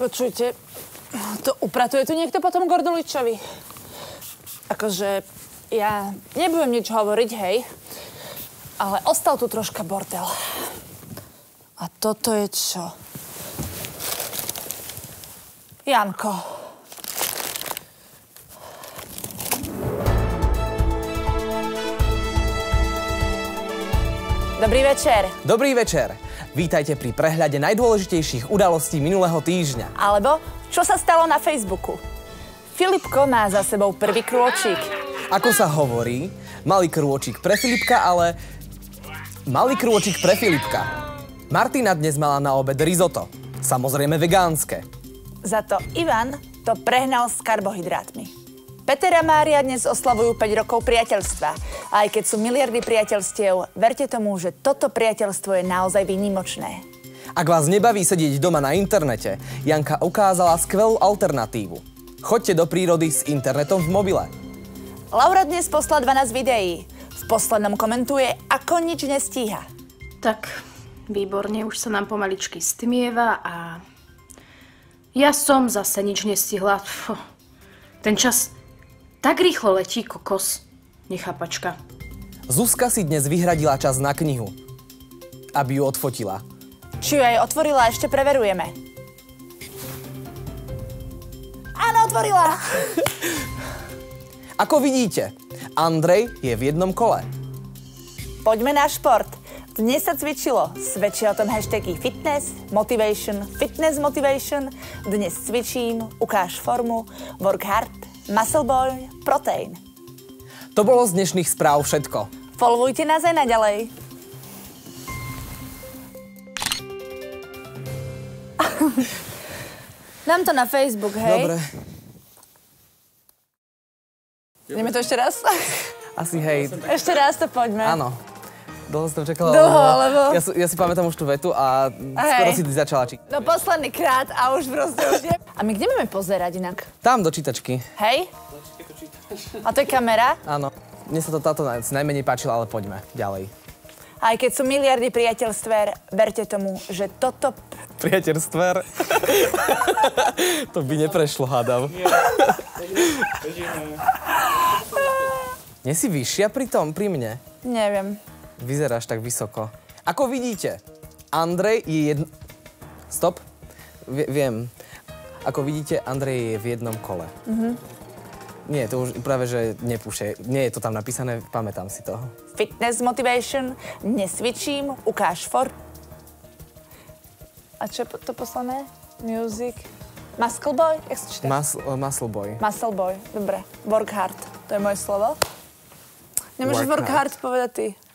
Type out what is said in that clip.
Počujte, to upratuje tu niekto potom Gorduličovi? Akože ja nebudem nič hovoriť, hej, ale ostal tu troška bordel. A toto je čo? Janko. Dobrý večer. Dobrý večer. Vítajte pri prehľade najdôležitejších udalostí minulého týždňa. Alebo čo sa stalo na Facebooku? Filipko má za sebou prvý krôčik. Ako sa hovorí, malý krôčik pre Filipka, ale malý krôčik pre Filipka. Martina dnes mala na obed risotto. Samozrejme vegánske. Za to Ivan to prehnal s karbohydrátmi. Peter a Mária dnes oslavujú 5 rokov priateľstva. A aj keď sú miliardy priateľstiev, verte tomu, že toto priateľstvo je naozaj výnimočné. Ak vás nebaví sedieť doma na internete, Janka ukázala skvelú alternatívu. Choďte do prírody s internetom v mobile. Laura dnes poslala 12 videí. V poslednom komentuje, ako nič nestíha. Tak, výborne, už sa nám pomaličky stmieva a ja som zase nič nestihla. Ten čas tak rýchlo letí, kokos. Nechápačka. Zuzka si dnes vyhradila čas na knihu, aby ju odfotila. Či ju aj otvorila, ešte preverujeme. Áno, otvorila! Ako vidíte, Andrej je v jednom kole. Poďme na šport. Dnes sa cvičilo. Svedčia o tom hashtagy fitness, motivation, fitness motivation. Dnes cvičím, ukáž formu, work hard, muscle boy, protein. To bolo z dnešných správ všetko. Followujte nás aj naďalej. Dám to na Facebook, hej? Dobre. Ideme to ešte raz? Asi hej. Ešte raz to poďme. Áno. Dlho som čakala, lebo... Ja si pamätám už tú vetu a skoro si ty začala čítať. No posledný krát a už proste už nie. A my kde máme pozerať inak? Tam do čítačky. Hej? A to je kamera? Áno. Mne sa to táto najmenej páčilo, ale poďme ďalej. Aj keď sú miliardy priateľstver, verte tomu, že toto... Priateľstver? To by neprešlo, hádam. Nie si vyššia pri mne? Neviem. Vyzeráš tak vysoko. Ako vidíte, Andrej je Stop. Viem. Ako vidíte, Andrej je v jednom kole. Nie, to už práve, že nepúšťaj. Nie je to tam napísané, pamätám si to. Fitness motivation, nesvičím, ukáž A čo je to poslané? Music. Muscle boy? Jak sa číta? Muscle boy. Muscle boy, dobre. Work hard, to je moje slovo. Nemôžeš work hard povedať ty.